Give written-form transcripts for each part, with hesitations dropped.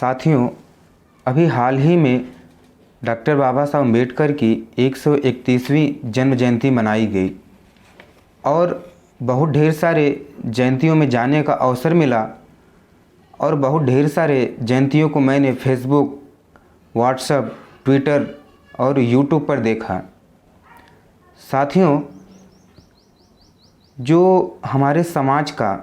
साथियों, अभी हाल ही में डॉक्टर बाबा साहब अम्बेडकर की 131वीं जन्म जयंती मनाई गई और बहुत ढेर सारे जयंतियों में जाने का अवसर मिला और बहुत ढेर सारे जयंतियों को मैंने फेसबुक, व्हाट्सएप, ट्विटर और यूट्यूब पर देखा। साथियों, जो हमारे समाज का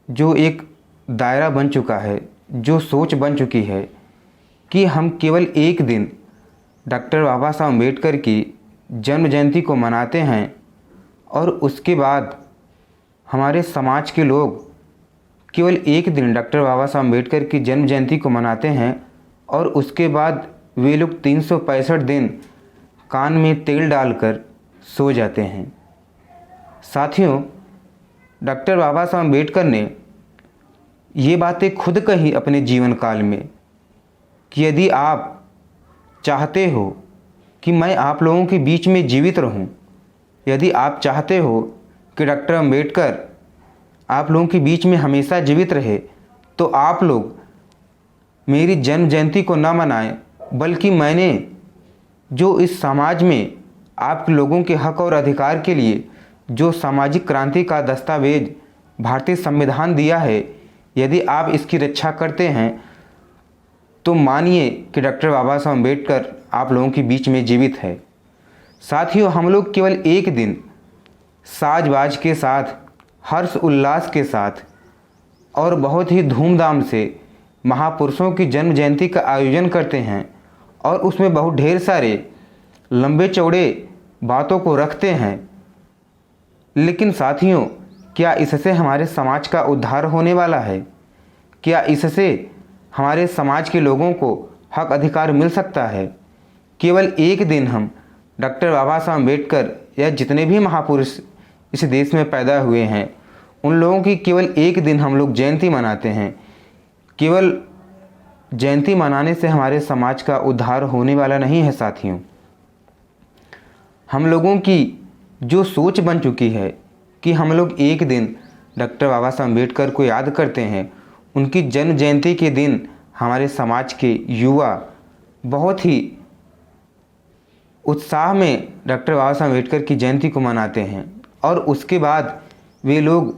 जो एक दायरा बन चुका है, जो सोच बन चुकी है कि हम केवल एक दिन डॉक्टर बाबा साहब अम्बेडकर की जन्म जयंती को मनाते हैं और उसके बाद हमारे समाज के लोग केवल एक दिन डॉक्टर बाबा साहब अम्बेडकर की जन्म जयंती को मनाते हैं और उसके बाद वे लोग 365 दिन कान में तेल डालकर सो जाते हैं। साथियों, डॉक्टर बाबा साहब अम्बेडकर ने ये बातें खुद कही अपने जीवन काल में कि यदि आप चाहते हो कि मैं आप लोगों के बीच में जीवित रहूं, यदि आप चाहते हो कि डॉक्टर अम्बेडकर आप लोगों के बीच में हमेशा जीवित रहे, तो आप लोग मेरी जन्म जयंती को न मनाएं, बल्कि मैंने जो इस समाज में आप लोगों के हक और अधिकार के लिए जो सामाजिक क्रांति का दस्तावेज भारतीय संविधान दिया है, यदि आप इसकी रक्षा करते हैं तो मानिए कि डॉक्टर बाबा साहब अम्बेडकर आप लोगों के बीच में जीवित है। साथियों, हम लोग केवल एक दिन साज बाज के साथ, हर्ष उल्लास के साथ और बहुत ही धूमधाम से महापुरुषों की जन्म जयंती का आयोजन करते हैं और उसमें बहुत ढेर सारे लंबे चौड़े बातों को रखते हैं। लेकिन साथियों, क्या इससे हमारे समाज का उद्धार होने वाला है? क्या इससे हमारे समाज के लोगों को हक अधिकार मिल सकता है? केवल एक दिन हम डॉक्टर बाबा साहब अम्बेडकर या जितने भी महापुरुष इस देश में पैदा हुए हैं, उन लोगों की केवल एक दिन हम लोग जयंती मनाते हैं। केवल जयंती मनाने से हमारे समाज का उद्धार होने वाला नहीं है। साथियों, हम लोगों की जो सोच बन चुकी है कि हम लोग एक दिन डॉक्टर बाबा साहब अम्बेडकर को याद करते हैं, उनकी जन्म जयंती के दिन हमारे समाज के युवा बहुत ही उत्साह में डॉक्टर बाबा साहब अम्बेडकर की जयंती को मनाते हैं और उसके बाद वे लोग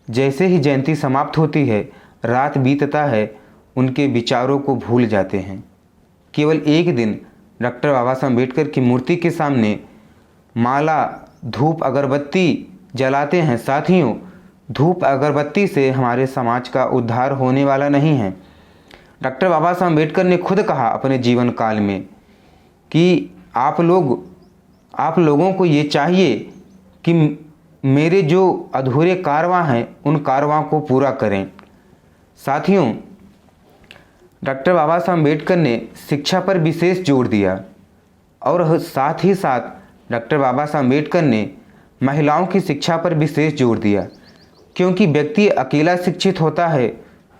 जैसे ही जयंती समाप्त होती है, रात बीतता है, उनके विचारों को भूल जाते हैं। केवल एक दिन डॉक्टर बाबा साहब अम्बेडकर की मूर्ति के सामने माला, धूप, अगरबत्ती जलाते हैं। साथियों, धूप अगरबत्ती से हमारे समाज का उद्धार होने वाला नहीं है। डॉक्टर बाबा साहब अम्बेडकर ने खुद कहा अपने जीवन काल में कि आप लोगों को ये चाहिए कि मेरे जो अधूरे कारवां हैं, उन कारवां को पूरा करें। साथियों, डॉक्टर बाबा साहब अम्बेडकर ने शिक्षा पर विशेष जोर दिया और साथ ही साथ डॉक्टर बाबा साहब अम्बेडकर ने महिलाओं की शिक्षा पर विशेष जोर दिया, क्योंकि व्यक्ति अकेला शिक्षित होता है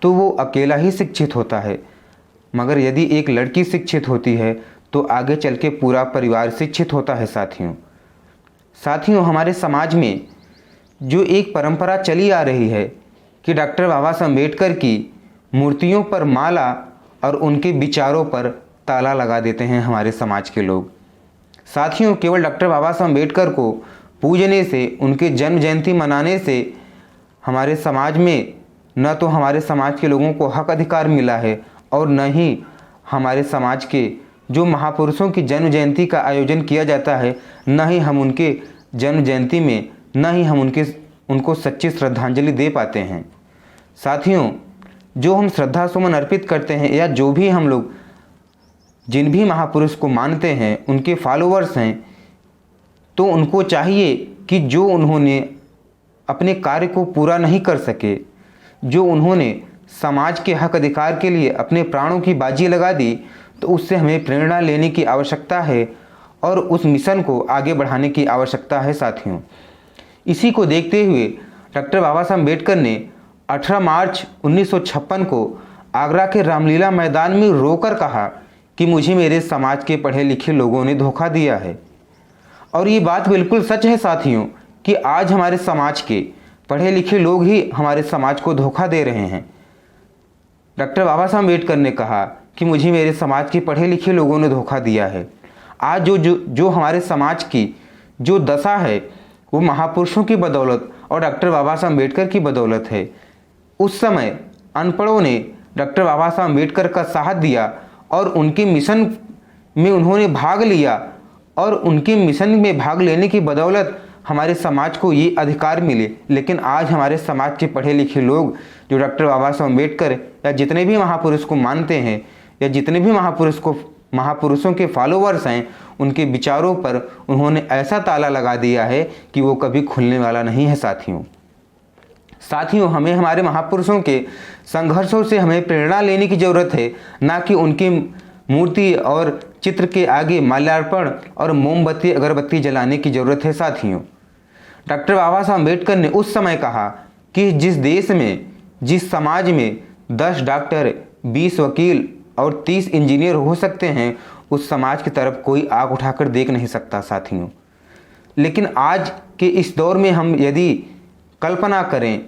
तो वो अकेला ही शिक्षित होता है, मगर यदि एक लड़की शिक्षित होती है तो आगे चल के पूरा परिवार शिक्षित होता है। साथियों, हमारे समाज में जो एक परंपरा चली आ रही है कि डॉक्टर बाबा साहब अम्बेडकर की मूर्तियों पर माला और उनके विचारों पर ताला लगा देते हैं हमारे समाज के लोग। साथियों, केवल डॉक्टर बाबा साहब अम्बेडकर को पूजने से, उनके जन्म जयंती मनाने से हमारे समाज में न तो हमारे समाज के लोगों को हक अधिकार मिला है और न ही हमारे समाज के जो महापुरुषों की जन्म जयंती का आयोजन किया जाता है, न ही हम उनके जन्म जयंती में न ही हम उनको सच्ची श्रद्धांजलि दे पाते हैं। साथियों, जो हम श्रद्धा सुमन अर्पित करते हैं या जो भी हम लोग जिन भी महापुरुष को मानते हैं, उनके फॉलोअर्स हैं, तो उनको चाहिए कि जो उन्होंने अपने कार्य को पूरा नहीं कर सके, जो उन्होंने समाज के हक अधिकार के लिए अपने प्राणों की बाजी लगा दी, तो उससे हमें प्रेरणा लेने की आवश्यकता है और उस मिशन को आगे बढ़ाने की आवश्यकता है। साथियों, इसी को देखते हुए डॉक्टर बाबा साहब अम्बेडकर ने 18 मार्च 1956 को आगरा के रामलीला मैदान में रोकर कहा कि मुझे मेरे समाज के पढ़े लिखे लोगों ने धोखा दिया है। और ये बात बिल्कुल सच है साथियों कि आज हमारे समाज के पढ़े लिखे लोग ही हमारे समाज को धोखा दे रहे हैं। डॉक्टर बाबा साहब अम्बेडकर ने कहा कि मुझे मेरे समाज के पढ़े लिखे लोगों ने धोखा दिया है। आज जो हमारे समाज की जो दशा है वो महापुरुषों की बदौलत और डॉक्टर बाबा साहब अम्बेडकर की बदौलत है। उस समय अनपढ़ों ने डॉक्टर बाबा साहब अम्बेडकर का साथ दिया और उनके मिशन में उन्होंने भाग लिया, और उनके मिशन में भाग लेने की बदौलत हमारे समाज को ये अधिकार मिले। लेकिन आज हमारे समाज के पढ़े लिखे लोग जो डॉक्टर बाबा साहब अम्बेडकर या जितने भी महापुरुष को मानते हैं या जितने भी महापुरुषों के फॉलोवर्स हैं, उनके विचारों पर उन्होंने ऐसा ताला लगा दिया है कि वो कभी खुलने वाला नहीं है। साथियों, हमें हमारे महापुरुषों के संघर्षों से हमें प्रेरणा लेने की ज़रूरत है, ना कि उनकी मूर्ति और चित्र के आगे माल्यार्पण और मोमबत्ती अगरबत्ती जलाने की ज़रूरत है। साथियों, डॉक्टर बाबा साहब अम्बेडकर ने उस समय कहा कि जिस देश में, जिस समाज में 10 डॉक्टर, 20 वकील और 30 इंजीनियर हो सकते हैं, उस समाज की तरफ कोई आँख उठाकर देख नहीं सकता। साथियों, लेकिन आज के इस दौर में हम यदि कल्पना करें,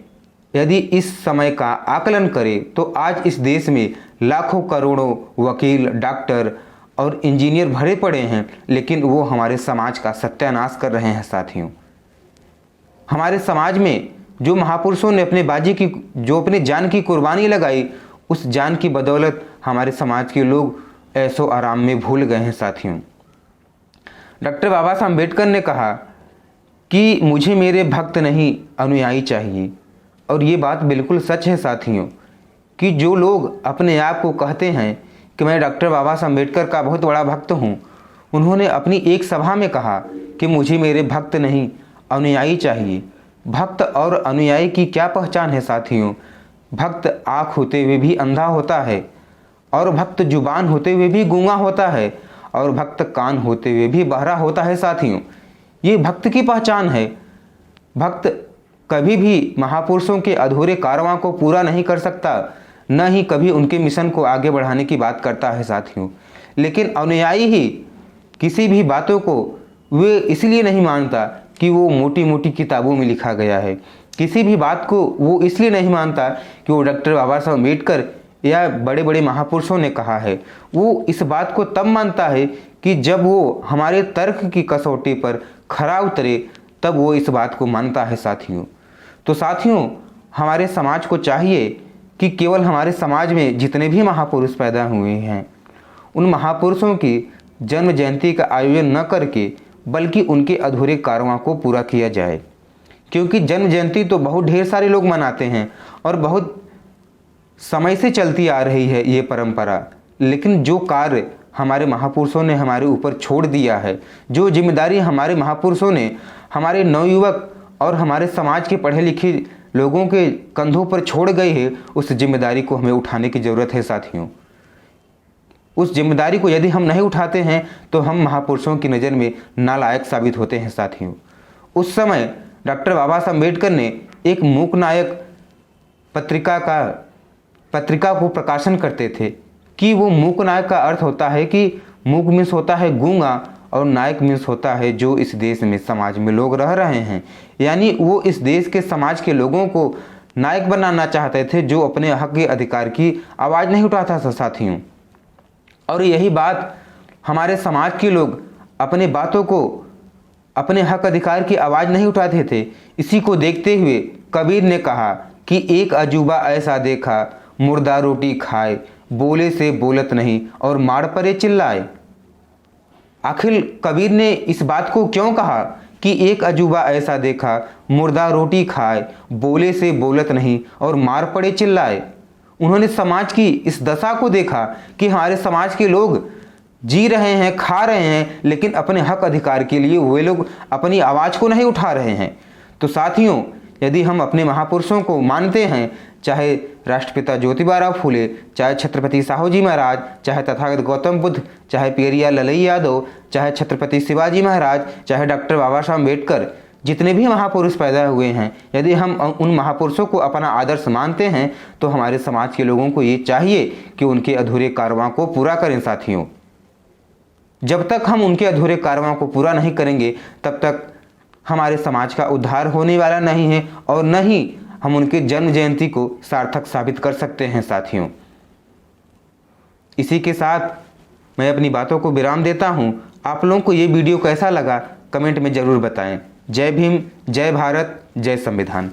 यदि इस समय का आकलन करें, तो आज इस देश में लाखों करोड़ों वकील, डॉक्टर और इंजीनियर भरे पड़े हैं, लेकिन वो हमारे समाज का सत्यानाश कर रहे हैं। साथियों, हमारे समाज में जो महापुरुषों ने अपनी जान की कुर्बानी लगाई, उस जान की बदौलत हमारे समाज के लोग ऐशो आराम में भूल गए हैं। साथियों, डॉक्टर बाबा साहब अम्बेडकर ने कहा कि मुझे मेरे भक्त नहीं अनुयायी चाहिए, और ये बात बिल्कुल सच है। साथियों, कि जो लोग अपने आप को कहते हैं कि मैं डॉक्टर बाबा साहब अम्बेडकर का बहुत बड़ा भक्त हूँ, उन्होंने अपनी एक सभा में कहा कि मुझे मेरे भक्त नहीं अनुयायी चाहिए। भक्त और अनुयायी की क्या पहचान है? साथियों, भक्त आँख होते हुए भी अंधा होता है, और भक्त जुबान होते हुए भी गूंगा होता है, और भक्त कान होते हुए भी बहरा होता है। साथियों, ये भक्त की पहचान है। भक्त कभी भी महापुरुषों के अधूरे कारवां को पूरा नहीं कर सकता, न ही कभी उनके मिशन को आगे बढ़ाने की बात करता है। साथियों, लेकिन अनुयायी ही किसी भी बातों को वे इसलिए नहीं मानता कि वो मोटी मोटी किताबों में लिखा गया है। किसी भी बात को वो इसलिए नहीं मानता कि वो डॉक्टर बाबा साहब अम्बेडकर या बड़े बड़े महापुरुषों ने कहा है। वो इस बात को तब मानता है कि जब वो हमारे तर्क की कसौटी पर खरा उतरे, तब वो इस बात को मानता है। साथियों, तो साथियों, हमारे समाज को चाहिए कि केवल हमारे समाज में जितने भी महापुरुष पैदा हुए हैं, उन महापुरुषों की जन्म जयंती का आयोजन न करके बल्कि उनके अधूरे कारवां को पूरा किया जाए। क्योंकि जन्म जयंती तो बहुत ढेर सारे लोग मनाते हैं और बहुत समय से चलती आ रही है ये परंपरा, लेकिन जो कार्य हमारे महापुरुषों ने हमारे ऊपर छोड़ दिया है, जो जिम्मेदारी हमारे महापुरुषों ने हमारे नवयुवक और हमारे समाज के पढ़े लिखे लोगों के कंधों पर छोड़ गए हैं, उस जिम्मेदारी को हमें उठाने की ज़रूरत है। साथियों, उस जिम्मेदारी को यदि हम नहीं उठाते हैं तो हम महापुरुषों की नज़र में नालायक साबित होते हैं। साथियों, उस समय डॉक्टर बाबा साहब अम्बेडकर ने एक मूक नायक पत्रिका को प्रकाशन करते थे कि वो मूक नायक का अर्थ होता है कि मूक मीन्स होता है गूंगा, और नायक मीन्स होता है जो इस देश में समाज में लोग रह रहे हैं। यानी वो इस देश के समाज के लोगों को नायक बनाना चाहते थे जो अपने हक के अधिकार की आवाज़ नहीं उठाता था। साथियों, और यही बात हमारे समाज के लोग अपने बातों को, अपने हक अधिकार की आवाज़ नहीं उठाते थे। इसी को देखते हुए कबीर ने कहा कि एक अजूबा ऐसा देखा, मुर्दा रोटी खाए, बोले से बोलत नहीं और मार परे चिल्लाए। आखिर कबीर ने इस बात को क्यों कहा कि एक अजूबा ऐसा देखा, मुर्दा रोटी खाए, बोले से बोलत नहीं और मार पड़े चिल्लाए। उन्होंने समाज की इस दशा को देखा कि हमारे समाज के लोग जी रहे हैं, खा रहे हैं, लेकिन अपने हक अधिकार के लिए वे लोग अपनी आवाज़ को नहीं उठा रहे हैं। तो साथियों, यदि हम अपने महापुरुषों को मानते हैं, चाहे राष्ट्रपिता ज्योतिबा फूले, चाहे छत्रपति साहू जी महाराज, चाहे तथागत गौतम बुद्ध, चाहे पेरियार ललई यादव, चाहे छत्रपति शिवाजी महाराज, चाहे डॉक्टर बाबा साहब अम्बेडकर, जितने भी महापुरुष पैदा हुए हैं, यदि हम उन महापुरुषों को अपना आदर्श मानते हैं तो हमारे समाज के लोगों को ये चाहिए कि उनके अधूरे कारवां को पूरा करें। साथियों, जब तक हम उनके अधूरे कारवां को पूरा नहीं करेंगे तब तक हमारे समाज का उद्धार होने वाला नहीं है, और न ही हम उनके जन्म जयंती को सार्थक साबित कर सकते हैं। साथियों, इसी के साथ मैं अपनी बातों को विराम देता हूँ। आप लोगों को ये वीडियो कैसा लगा कमेंट में ज़रूर बताएं। जय भीम, जय भारत, जय संविधान।